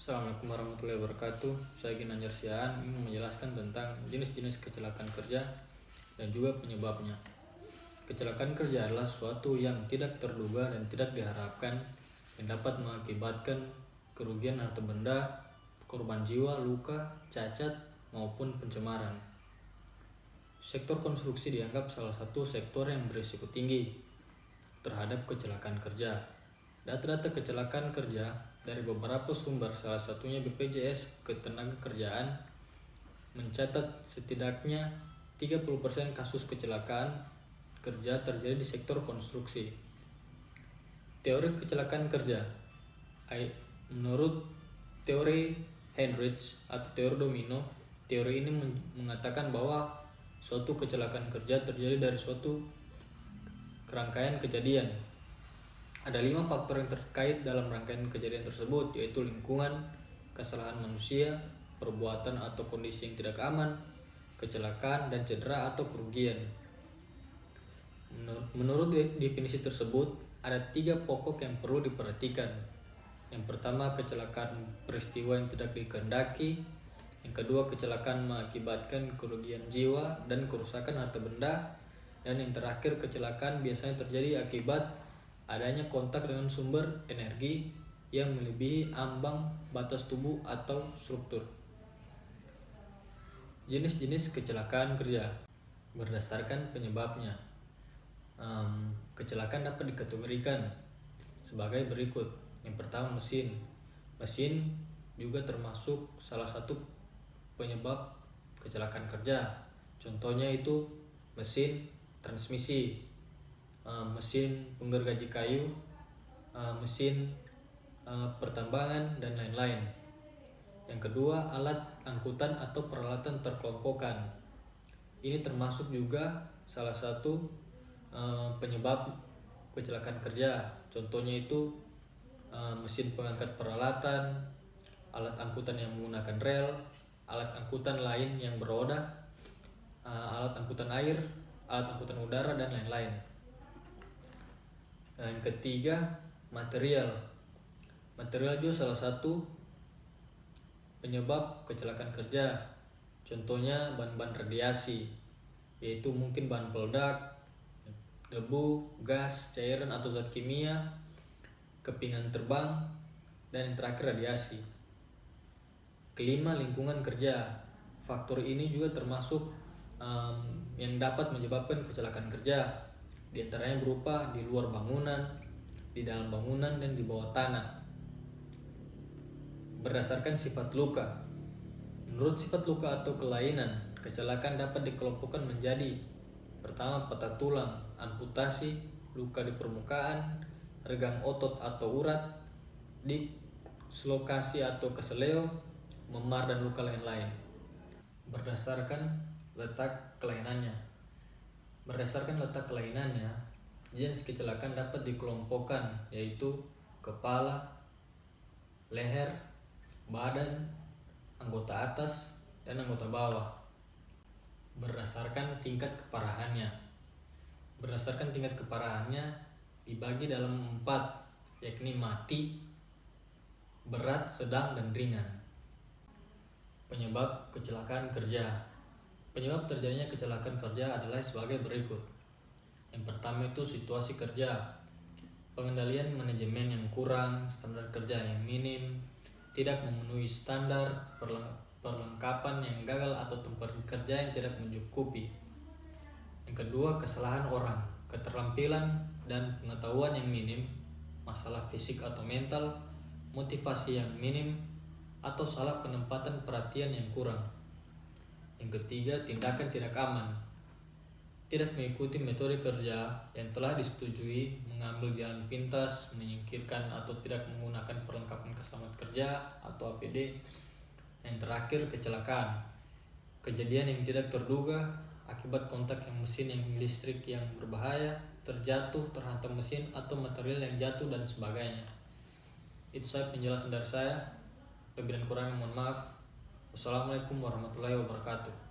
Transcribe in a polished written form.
Assalamualaikum warahmatullahi wabarakatuh. Saya Ginanjar Siaan ingin menjelaskan tentang jenis-jenis kecelakaan kerja dan juga penyebabnya. Kecelakaan kerja adalah suatu yang tidak terduga dan tidak diharapkan yang dapat mengakibatkan kerugian harta benda, korban jiwa, luka, cacat, maupun pencemaran. Sektor konstruksi dianggap salah satu sektor yang berisiko tinggi terhadap kecelakaan kerja. Data-data kecelakaan kerja dari beberapa sumber, salah satunya BPJS Ketenagakerjaan, mencatat setidaknya 30% kasus kecelakaan kerja terjadi di sektor konstruksi. Teori kecelakaan kerja menurut teori Heydrich atau teori domino, teori ini mengatakan bahwa suatu kecelakaan kerja terjadi dari suatu rangkaian kejadian. Ada 5 faktor yang terkait dalam rangkaian kejadian tersebut, yaitu lingkungan, kesalahan manusia, perbuatan atau kondisi yang tidak aman, kecelakaan, dan cedera atau kerugian. Menurut definisi tersebut, ada 3 pokok yang perlu diperhatikan. Yang pertama, kecelakaan peristiwa yang tidak dikehendaki. Yang kedua, kecelakaan mengakibatkan kerugian jiwa dan kerusakan harta benda. Dan yang terakhir, kecelakaan biasanya terjadi akibat adanya kontak dengan sumber energi yang melebihi ambang batas tubuh atau struktur. Jenis-jenis kecelakaan kerja berdasarkan penyebabnya. Kecelakaan dapat dikategorikan sebagai berikut. Yang pertama, mesin. Mesin juga termasuk salah satu penyebab kecelakaan kerja. Contohnya itu mesin transmisi, mesin penggergaji kayu, mesin pertambangan, dan lain-lain. Yang kedua, alat angkutan atau peralatan terkelompokkan. Ini termasuk juga salah satu penyebab kecelakaan kerja. Contohnya itu mesin pengangkat peralatan, alat angkutan yang menggunakan rel, alat angkutan lain yang beroda, alat angkutan air, alat angkutan udara, dan lain-lain. Yang ketiga, material. Material juga salah satu penyebab kecelakaan kerja. Contohnya bahan-bahan radiasi, yaitu mungkin bahan peledak, debu, gas, cairan atau zat kimia, kepingan terbang, dan yang terakhir radiasi. Kelima, lingkungan kerja. Faktor ini juga termasuk yang dapat menyebabkan kecelakaan kerja. Di antaranya berupa di luar bangunan, di dalam bangunan, dan di bawah tanah. Berdasarkan sifat luka. Menurut sifat luka atau kelainan, kecelakaan dapat dikelompokkan menjadi: pertama, patah tulang, amputasi, luka di permukaan, regang otot atau urat, dislokasi atau keseleo, memar, dan luka lain-lain. Berdasarkan letak kelainannya. Berdasarkan letak kelainannya, jenis kecelakaan dapat dikelompokkan, yaitu kepala, leher, badan, anggota atas, dan anggota bawah. Berdasarkan tingkat keparahannya. Berdasarkan tingkat keparahannya dibagi dalam 4, yakni mati, berat, sedang, dan ringan. Penyebab kecelakaan kerja. Penyebab terjadinya kecelakaan kerja adalah sebagai berikut. Yang pertama itu situasi kerja, pengendalian manajemen yang kurang, standar kerja yang minim, tidak memenuhi standar, perlengkapan yang gagal atau tempat kerja yang tidak mencukupi. Yang kedua, kesalahan orang, keterampilan dan pengetahuan yang minim, masalah fisik atau mental, motivasi yang minim, atau salah penempatan perhatian yang kurang. Yang ketiga, tindakan tidak aman, tidak mengikuti metode kerja yang telah disetujui, mengambil jalan pintas, menyingkirkan atau tidak menggunakan perlengkapan keselamatan kerja atau APD. Yang terakhir, kecelakaan, kejadian yang tidak terduga akibat kontak yang mesin yang listrik yang berbahaya, terjatuh, terhantam mesin atau material yang jatuh, dan sebagainya. Itu saja penjelasan dari saya. Lebih dan kurangnya mohon maaf. Wassalamualaikum warahmatullahi wabarakatuh.